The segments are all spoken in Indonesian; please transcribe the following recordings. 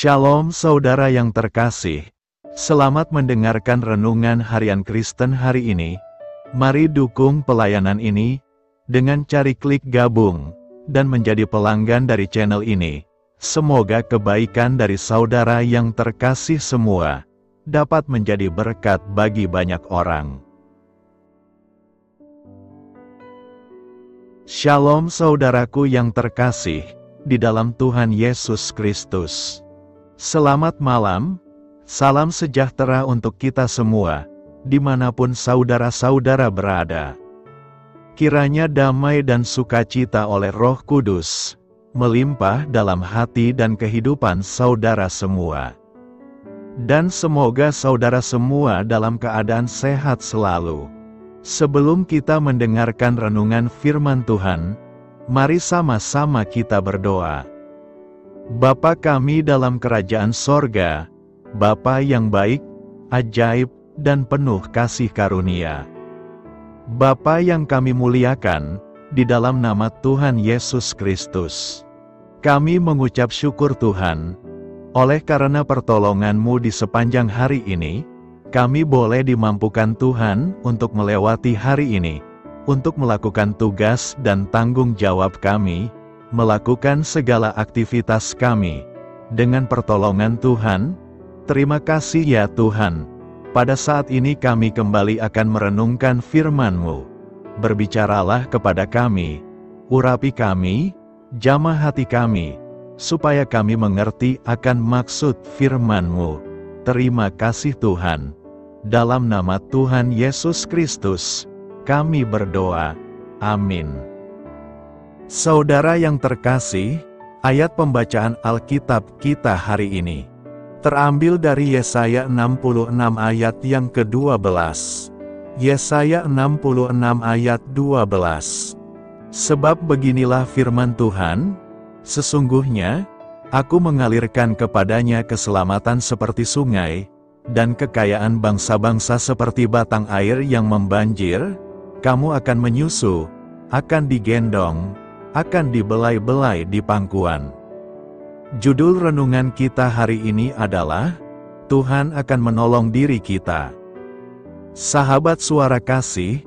Shalom saudara yang terkasih, selamat mendengarkan renungan harian Kristen hari ini. Mari dukung pelayanan ini dengan cari klik gabung dan menjadi pelanggan dari channel ini. Semoga kebaikan dari saudara yang terkasih semua dapat menjadi berkat bagi banyak orang. Shalom saudaraku yang terkasih di dalam Tuhan Yesus Kristus. Selamat malam, salam sejahtera untuk kita semua, dimanapun saudara-saudara berada. Kiranya damai dan sukacita oleh Roh Kudus melimpah dalam hati dan kehidupan saudara semua. Dan semoga saudara semua dalam keadaan sehat selalu. Sebelum kita mendengarkan renungan firman Tuhan, mari sama-sama kita berdoa. Bapa kami dalam kerajaan sorga, Bapa yang baik, ajaib, dan penuh kasih karunia. Bapa yang kami muliakan, di dalam nama Tuhan Yesus Kristus. Kami mengucap syukur Tuhan, oleh karena pertolongan-Mu di sepanjang hari ini, kami boleh dimampukan Tuhan untuk melewati hari ini, untuk melakukan tugas dan tanggung jawab kami, melakukan segala aktivitas kami. Dengan pertolongan Tuhan, terima kasih ya Tuhan. Pada saat ini kami kembali akan merenungkan firman-Mu. Berbicaralah kepada kami, urapi kami, jamah hati kami, supaya kami mengerti akan maksud firman-Mu. Terima kasih Tuhan. Dalam nama Tuhan Yesus Kristus, kami berdoa. Amin. Saudara yang terkasih, ayat pembacaan Alkitab kita hari ini terambil dari Yesaya 66 ayat yang ke-12. Yesaya 66 ayat 12. Sebab beginilah firman Tuhan, sesungguhnya, aku mengalirkan kepadanya keselamatan seperti sungai, dan kekayaan bangsa-bangsa seperti batang air yang membanjir. Kamu akan menyusu, akan digendong, akan dibelai-belai di pangkuan. Judul renungan kita hari ini adalah, Tuhan akan menolong diri kita. Sahabat suara kasih,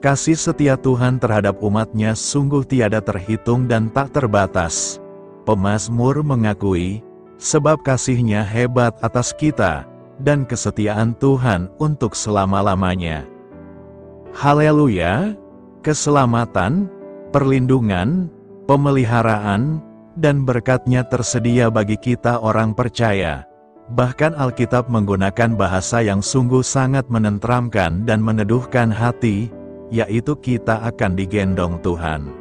kasih setia Tuhan terhadap umat-Nya sungguh tiada terhitung dan tak terbatas. Pemazmur mengakui, sebab kasih-Nya hebat atas kita, dan kesetiaan Tuhan untuk selama-lamanya. Haleluya! Keselamatan, perlindungan, pemeliharaan, dan berkat-Nya tersedia bagi kita orang percaya. Bahkan Alkitab menggunakan bahasa yang sungguh sangat menenteramkan dan meneduhkan hati, yaitu kita akan digendong Tuhan.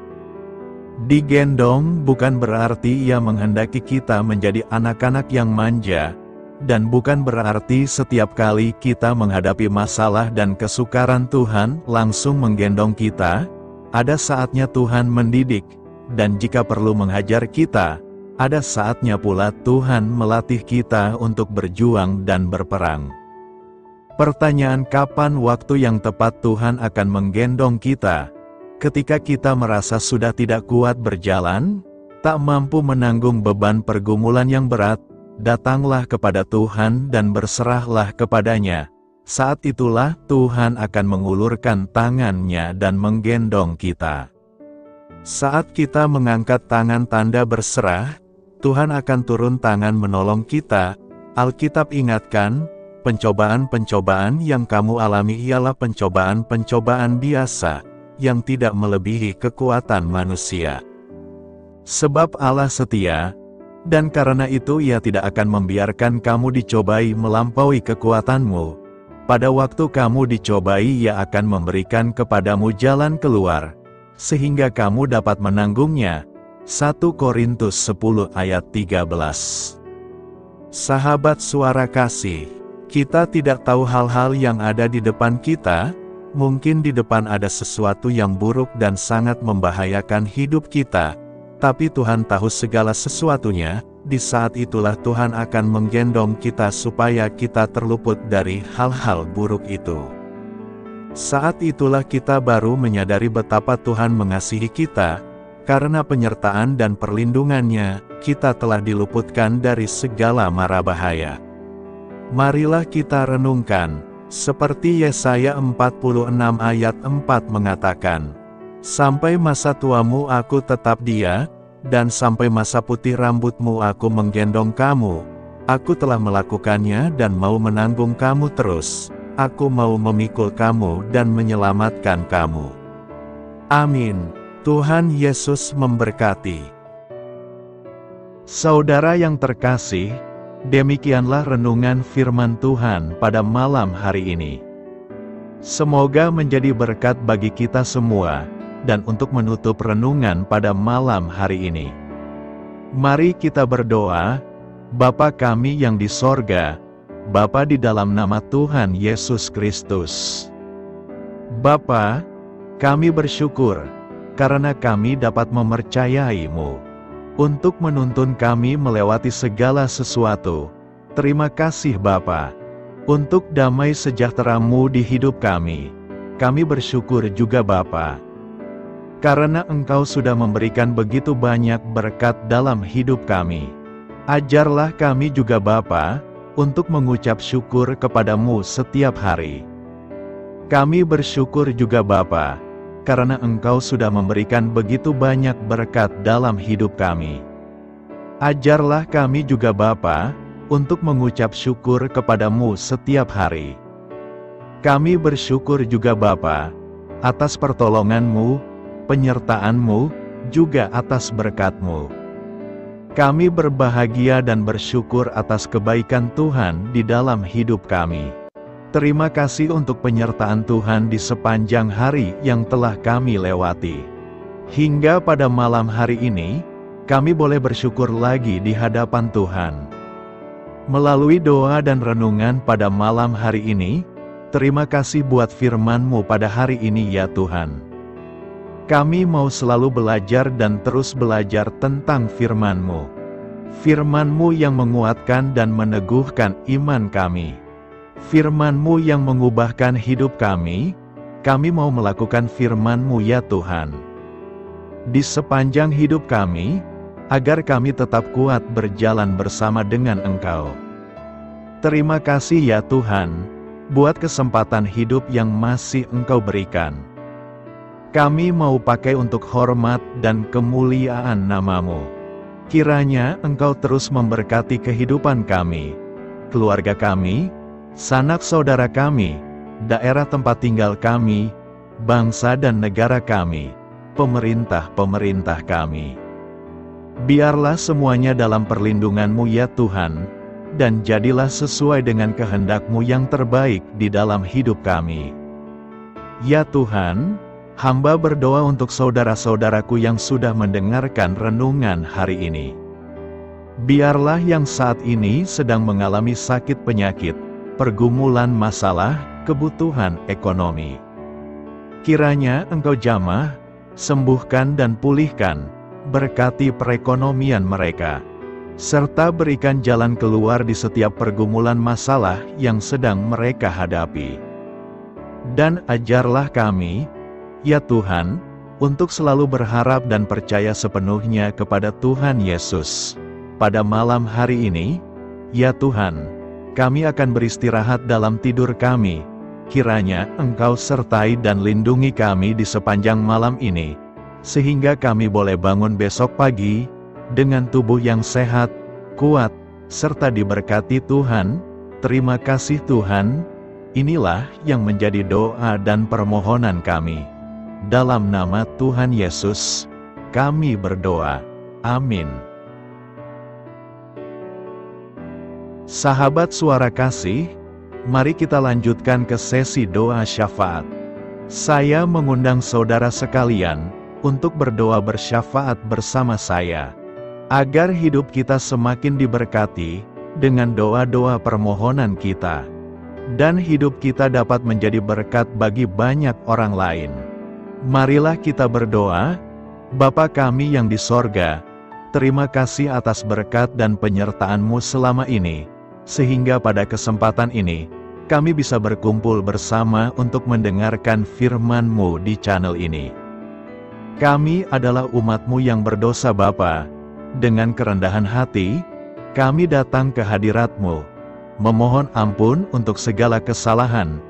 Digendong bukan berarti Ia menghendaki kita menjadi anak-anak yang manja, dan bukan berarti setiap kali kita menghadapi masalah dan kesukaran Tuhan langsung menggendong kita. Ada saatnya Tuhan mendidik, dan jika perlu menghajar kita, ada saatnya pula Tuhan melatih kita untuk berjuang dan berperang. Pertanyaan kapan waktu yang tepat Tuhan akan menggendong kita? Ketika kita merasa sudah tidak kuat berjalan, tak mampu menanggung beban pergumulan yang berat, datanglah kepada Tuhan dan berserahlah kepadanya. Saat itulah Tuhan akan mengulurkan tangan-Nya dan menggendong kita. Saat kita mengangkat tangan tanda berserah, Tuhan akan turun tangan menolong kita. Alkitab ingatkan, pencobaan-pencobaan yang kamu alami ialah pencobaan-pencobaan biasa, yang tidak melebihi kekuatan manusia. Sebab Allah setia, dan karena itu Ia tidak akan membiarkan kamu dicobai melampaui kekuatanmu. Pada waktu kamu dicobai Ia akan memberikan kepadamu jalan keluar, sehingga kamu dapat menanggungnya. 1 Korintus 10 ayat 13. Sahabat suara kasih, kita tidak tahu hal-hal yang ada di depan kita. Mungkin di depan ada sesuatu yang buruk dan sangat membahayakan hidup kita, tapi Tuhan tahu segala sesuatunya. Di saat itulah Tuhan akan menggendong kita supaya kita terluput dari hal-hal buruk itu. Saat itulah kita baru menyadari betapa Tuhan mengasihi kita, Karena penyertaan dan perlindungannya, kita telah diluputkan dari segala mara bahaya. Marilah kita renungkan, seperti Yesaya 46 ayat 4 mengatakan, "Sampai masa tuamu aku tetap dia, dan sampai masa putih rambutmu aku menggendong kamu. Aku telah melakukannya dan mau menanggung kamu terus. Aku mau memikul kamu dan menyelamatkan kamu." Amin. Tuhan Yesus memberkati. Saudara yang terkasih, demikianlah renungan firman Tuhan pada malam hari ini. Semoga menjadi berkat bagi kita semua, dan untuk menutup renungan pada malam hari ini, mari kita berdoa. Bapa kami yang di sorga, Bapa di dalam nama Tuhan Yesus Kristus. Bapa, kami bersyukur, karena kami dapat mempercayai-Mu untuk menuntun kami melewati segala sesuatu. Terima kasih Bapa, untuk damai sejahtera-Mu di hidup kami. Kami bersyukur juga Bapa, karena Engkau sudah memberikan begitu banyak berkat dalam hidup kami. Ajarlah kami juga Bapa, untuk mengucap syukur kepada-Mu setiap hari. Kami bersyukur juga Bapa, karena Engkau sudah memberikan begitu banyak berkat dalam hidup kami. Ajarlah kami juga Bapa, untuk mengucap syukur kepada-Mu setiap hari. Kami bersyukur juga Bapa, atas pertolongan-Mu, penyertaan-Mu, juga atas berkat-Mu. Kami berbahagia dan bersyukur atas kebaikan Tuhan di dalam hidup kami. Terima kasih untuk penyertaan Tuhan di sepanjang hari yang telah kami lewati. Hingga pada malam hari ini, kami boleh bersyukur lagi di hadapan Tuhan. Melalui doa dan renungan pada malam hari ini, terima kasih buat firman-Mu pada hari ini ya Tuhan. Kami mau selalu belajar dan terus belajar tentang firman-Mu. Firman-Mu yang menguatkan dan meneguhkan iman kami. Firman-Mu yang mengubahkan hidup kami mau melakukan firman-Mu ya Tuhan. Di sepanjang hidup kami, agar kami tetap kuat berjalan bersama dengan Engkau. Terima kasih ya Tuhan, buat kesempatan hidup yang masih Engkau berikan. Kami mau pakai untuk hormat dan kemuliaan nama-Mu. Kiranya Engkau terus memberkati kehidupan kami, keluarga kami, sanak saudara kami, daerah tempat tinggal kami, bangsa dan negara kami, pemerintah-pemerintah kami. Biarlah semuanya dalam perlindungan-Mu ya Tuhan, dan jadilah sesuai dengan kehendak-Mu yang terbaik di dalam hidup kami. Ya Tuhan, hamba berdoa untuk saudara-saudaraku yang sudah mendengarkan renungan hari ini. Biarlah yang saat ini sedang mengalami sakit penyakit, pergumulan masalah, kebutuhan ekonomi. Kiranya Engkau jamah, sembuhkan dan pulihkan, berkati perekonomian mereka, serta berikan jalan keluar di setiap pergumulan masalah yang sedang mereka hadapi. Dan ajarlah kami, ya Tuhan, untuk selalu berharap dan percaya sepenuhnya kepada Tuhan Yesus. Pada malam hari ini, ya Tuhan, kami akan beristirahat dalam tidur kami. Kiranya Engkau sertai dan lindungi kami di sepanjang malam ini, sehingga kami boleh bangun besok pagi, dengan tubuh yang sehat, kuat, serta diberkati Tuhan. Terima kasih Tuhan. Inilah yang menjadi doa dan permohonan kami. Dalam nama Tuhan Yesus, kami berdoa. Amin. Sahabat Suara Kasih, mari kita lanjutkan ke sesi doa syafaat. Saya mengundang saudara sekalian untuk berdoa bersyafaat bersama saya, agar hidup kita semakin diberkati dengan doa-doa permohonan kita, dan hidup kita dapat menjadi berkat bagi banyak orang lain. Marilah kita berdoa. Bapa kami yang di sorga, terima kasih atas berkat dan penyertaan-Mu selama ini, sehingga pada kesempatan ini, kami bisa berkumpul bersama untuk mendengarkan firman-Mu di channel ini. Kami adalah umat-Mu yang berdosa Bapa. Dengan kerendahan hati, kami datang ke hadirat-Mu, memohon ampun untuk segala kesalahan,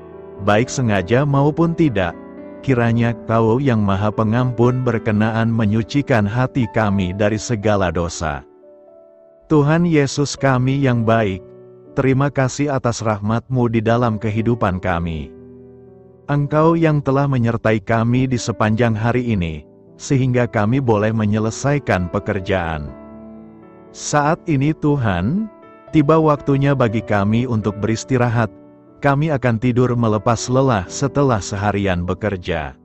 baik sengaja maupun tidak. Kiranya Kau yang Maha Pengampun berkenaan menyucikan hati kami dari segala dosa. Tuhan Yesus kami yang baik, terima kasih atas rahmat-Mu di dalam kehidupan kami. Engkau yang telah menyertai kami di sepanjang hari ini, sehingga kami boleh menyelesaikan pekerjaan. Saat ini Tuhan, tiba waktunya bagi kami untuk beristirahat. Kami akan tidur melepas lelah setelah seharian bekerja.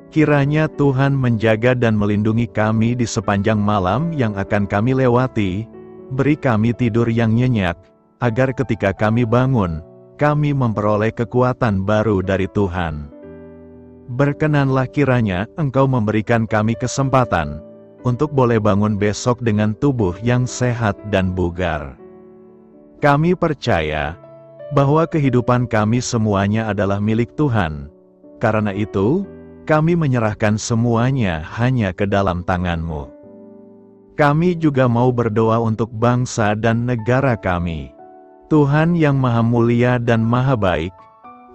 Kiranya Tuhan menjaga dan melindungi kami di sepanjang malam yang akan kami lewati. Beri kami tidur yang nyenyak, agar ketika kami bangun, kami memperoleh kekuatan baru dari Tuhan. Berkenanlah kiranya Engkau memberikan kami kesempatan untuk boleh bangun besok dengan tubuh yang sehat dan bugar. Kami percaya bahwa kehidupan kami semuanya adalah milik Tuhan. Karena itu, kami menyerahkan semuanya hanya ke dalam tangan-Mu. Kami juga mau berdoa untuk bangsa dan negara kami. Tuhan yang Maha Mulia dan Maha Baik,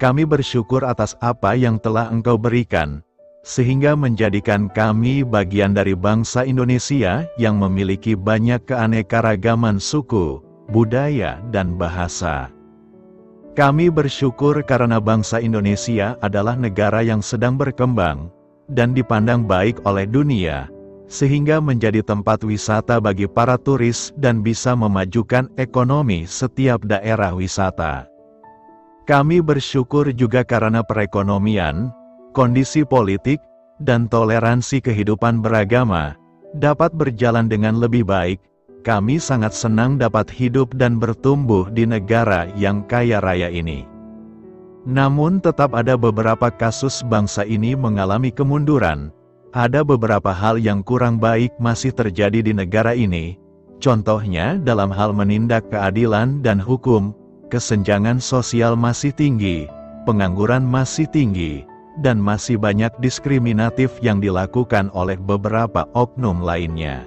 kami bersyukur atas apa yang telah Engkau berikan, sehingga menjadikan kami bagian dari bangsa Indonesia yang memiliki banyak keanekaragaman suku, budaya, dan bahasa. Kami bersyukur karena bangsa Indonesia adalah negara yang sedang berkembang, dan dipandang baik oleh dunia, sehingga menjadi tempat wisata bagi para turis dan bisa memajukan ekonomi setiap daerah wisata. Kami bersyukur juga karena perekonomian, kondisi politik, dan toleransi kehidupan beragama dapat berjalan dengan lebih baik. Kami sangat senang dapat hidup dan bertumbuh di negara yang kaya raya ini. Namun tetap ada beberapa kasus bangsa ini mengalami kemunduran. Ada beberapa hal yang kurang baik masih terjadi di negara ini. Contohnya dalam hal menindak keadilan dan hukum, kesenjangan sosial masih tinggi, pengangguran masih tinggi, dan masih banyak diskriminatif yang dilakukan oleh beberapa oknum lainnya.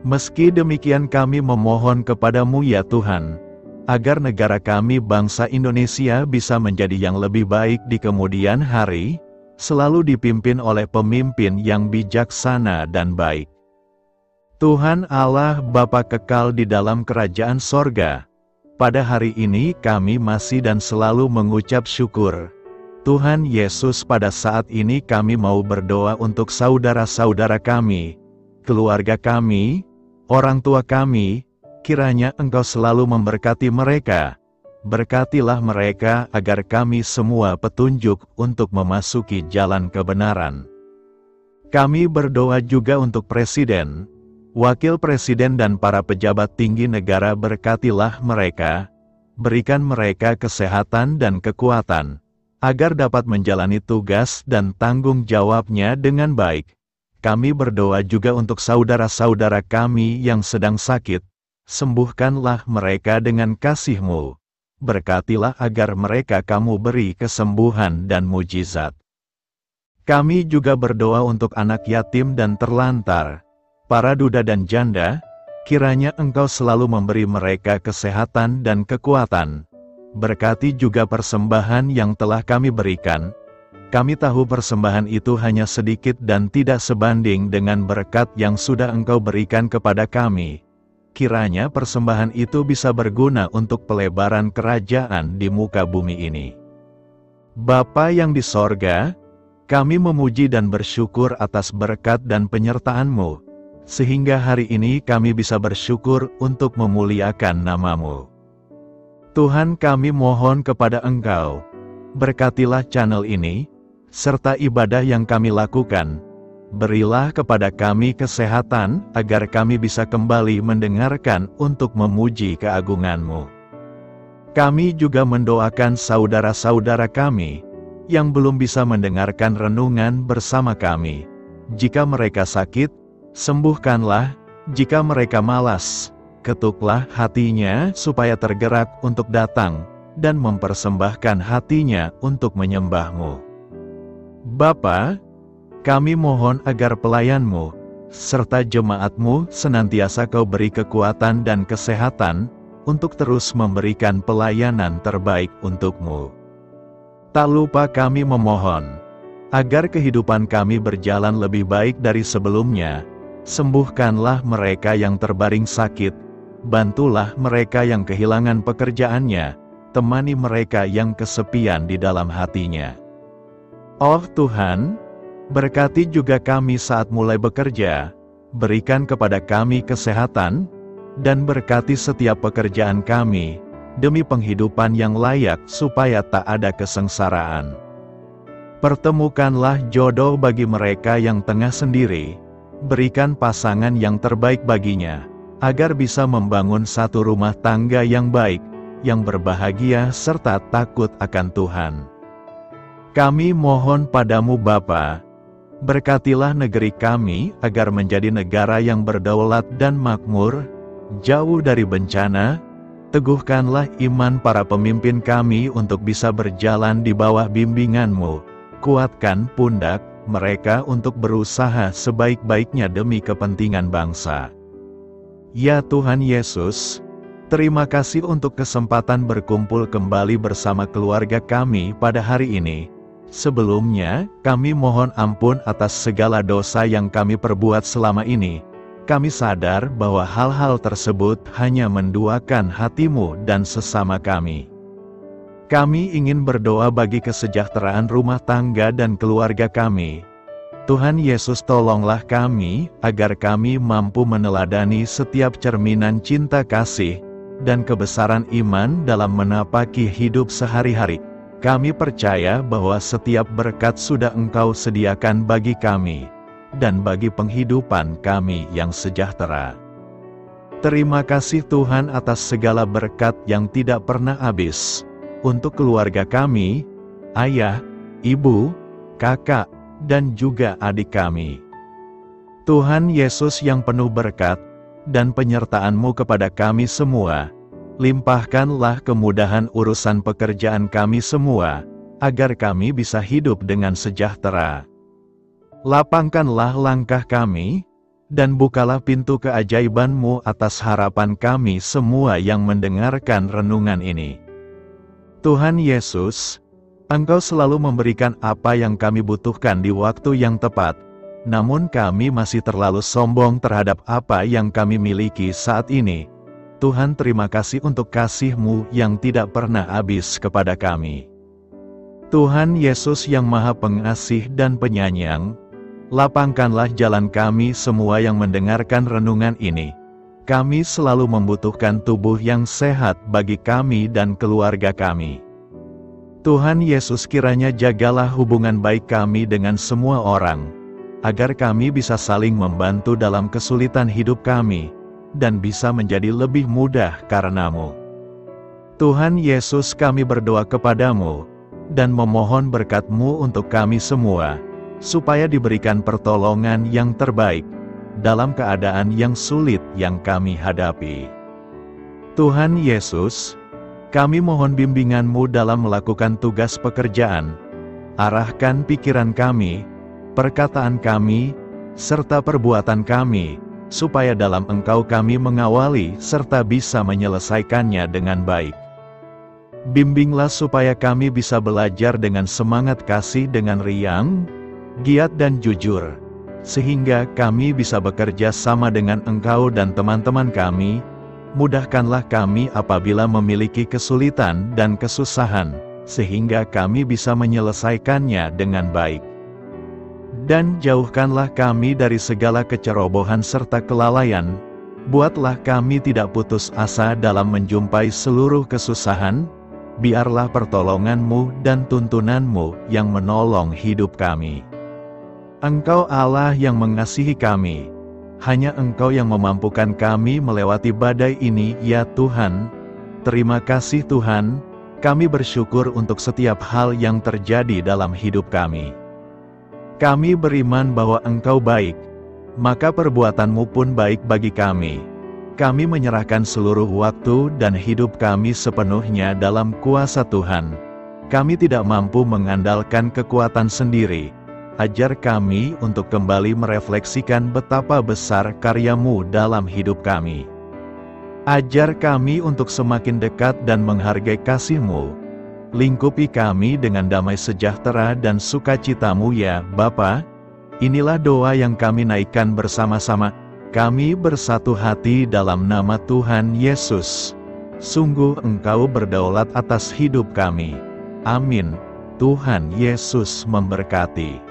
Meski demikian kami memohon kepada-Mu ya Tuhan, agar negara kami bangsa Indonesia bisa menjadi yang lebih baik di kemudian hari, selalu dipimpin oleh pemimpin yang bijaksana dan baik. Tuhan Allah Bapa kekal di dalam kerajaan sorga, pada hari ini kami masih dan selalu mengucap syukur. Tuhan Yesus, pada saat ini kami mau berdoa untuk saudara-saudara kami, keluarga kami, orang tua kami. Kiranya Engkau selalu memberkati mereka. Berkatilah mereka agar kami semua petunjuk untuk memasuki jalan kebenaran. Kami berdoa juga untuk Presiden, Wakil Presiden dan para pejabat tinggi negara. Berkatilah mereka, berikan mereka kesehatan dan kekuatan, agar dapat menjalani tugas dan tanggung jawabnya dengan baik. Kami berdoa juga untuk saudara-saudara kami yang sedang sakit. Sembuhkanlah mereka dengan kasih-Mu. Berkatilah agar mereka Kamu beri kesembuhan dan mujizat. Kami juga berdoa untuk anak yatim dan terlantar, para duda dan janda. Kiranya Engkau selalu memberi mereka kesehatan dan kekuatan. Berkati juga persembahan yang telah kami berikan. Kami tahu persembahan itu hanya sedikit dan tidak sebanding dengan berkat yang sudah Engkau berikan kepada kami. Kiranya persembahan itu bisa berguna untuk pelebaran kerajaan di muka bumi ini. Bapa yang di sorga, kami memuji dan bersyukur atas berkat dan penyertaan-Mu, sehingga hari ini kami bisa bersyukur untuk memuliakan nama-Mu. Tuhan, kami mohon kepada Engkau, berkatilah channel ini, serta ibadah yang kami lakukan. Berilah kepada kami kesehatan, agar kami bisa kembali mendengarkan untuk memuji keagungan-Mu. Kami juga mendoakan saudara-saudara kami, yang belum bisa mendengarkan renungan bersama kami. Jika mereka sakit, sembuhkanlah. Jika mereka malas, ketuklah hatinya supaya tergerak untuk datang, dan mempersembahkan hatinya untuk menyembah-Mu. Bapa, Kami mohon agar pelayan-Mu, serta jemaat-Mu senantiasa Kau beri kekuatan dan kesehatan, untuk terus memberikan pelayanan terbaik untuk-Mu. Tak lupa kami memohon, agar kehidupan kami berjalan lebih baik dari sebelumnya. Sembuhkanlah mereka yang terbaring sakit, bantulah mereka yang kehilangan pekerjaannya, temani mereka yang kesepian di dalam hatinya. Oh Tuhan, berkati juga kami saat mulai bekerja, berikan kepada kami kesehatan, dan berkati setiap pekerjaan kami, demi penghidupan yang layak supaya tak ada kesengsaraan. Pertemukanlah jodoh bagi mereka yang tengah sendiri, berikan pasangan yang terbaik baginya, agar bisa membangun satu rumah tangga yang baik, yang berbahagia serta takut akan Tuhan. Kami mohon padamu Bapa, berkatilah negeri kami agar menjadi negara yang berdaulat dan makmur, jauh dari bencana. Teguhkanlah iman para pemimpin kami untuk bisa berjalan di bawah bimbingan-Mu. Kuatkan pundak mereka untuk berusaha sebaik-baiknya demi kepentingan bangsa. Ya Tuhan Yesus, terima kasih untuk kesempatan berkumpul kembali bersama keluarga kami pada hari ini. Sebelumnya, kami mohon ampun atas segala dosa yang kami perbuat selama ini. Kami sadar bahwa hal-hal tersebut hanya menduakan hati-Mu dan sesama kami. Kami ingin berdoa bagi kesejahteraan rumah tangga dan keluarga kami. Tuhan Yesus, tolonglah kami, agar kami mampu meneladani setiap cerminan cinta kasih, dan kebesaran iman dalam menapaki hidup sehari-hari. Kami percaya bahwa setiap berkat sudah Engkau sediakan bagi kami, dan bagi penghidupan kami yang sejahtera. Terima kasih Tuhan atas segala berkat yang tidak pernah habis. Untuk keluarga kami, ayah, ibu, kakak, dan juga adik kami. Tuhan Yesus yang penuh berkat, dan penyertaan-Mu kepada kami semua, limpahkanlah kemudahan urusan pekerjaan kami semua, agar kami bisa hidup dengan sejahtera. Lapangkanlah langkah kami, dan bukalah pintu keajaiban-Mu atas harapan kami semua yang mendengarkan renungan ini. Tuhan Yesus, Engkau selalu memberikan apa yang kami butuhkan di waktu yang tepat, namun kami masih terlalu sombong terhadap apa yang kami miliki saat ini. Tuhan, terima kasih untuk kasih-Mu yang tidak pernah habis kepada kami. Tuhan Yesus yang Maha Pengasih dan Penyayang, lapangkanlah jalan kami semua yang mendengarkan renungan ini. Kami selalu membutuhkan tubuh yang sehat bagi kami dan keluarga kami. Tuhan Yesus, kiranya jagalah hubungan baik kami dengan semua orang, agar kami bisa saling membantu dalam kesulitan hidup kami, dan bisa menjadi lebih mudah karena-Mu. Tuhan Yesus, kami berdoa kepadamu, dan memohon berkat-Mu untuk kami semua, supaya diberikan pertolongan yang terbaik, dalam keadaan yang sulit yang kami hadapi. Tuhan Yesus, kami mohon bimbingan-Mu dalam melakukan tugas pekerjaan. Arahkan pikiran kami, perkataan kami, serta perbuatan kami, supaya dalam Engkau kami mengawali serta bisa menyelesaikannya dengan baik. Bimbinglah supaya kami bisa belajar dengan semangat kasih dengan riang, giat dan jujur, sehingga kami bisa bekerja sama dengan Engkau dan teman-teman kami. Mudahkanlah kami apabila memiliki kesulitan dan kesusahan, sehingga kami bisa menyelesaikannya dengan baik. Dan jauhkanlah kami dari segala kecerobohan serta kelalaian. Buatlah kami tidak putus asa dalam menjumpai seluruh kesusahan. Biarlah pertolongan-Mu dan tuntunan-Mu yang menolong hidup kami. Engkau Allah yang mengasihi kami. Hanya Engkau yang memampukan kami melewati badai ini, ya Tuhan. Terima kasih Tuhan, kami bersyukur untuk setiap hal yang terjadi dalam hidup kami. Kami beriman bahwa Engkau baik, maka perbuatan-Mu pun baik bagi kami. Kami menyerahkan seluruh waktu dan hidup kami sepenuhnya dalam kuasa Tuhan. Kami tidak mampu mengandalkan kekuatan sendiri. Ajar kami untuk kembali merefleksikan betapa besar karya-Mu dalam hidup kami. Ajar kami untuk semakin dekat dan menghargai kasih-Mu. Lingkupi kami dengan damai sejahtera dan sukacita-Mu ya Bapa. Inilah doa yang kami naikkan bersama-sama. Kami bersatu hati dalam nama Tuhan Yesus. Sungguh Engkau berdaulat atas hidup kami. Amin. Tuhan Yesus memberkati.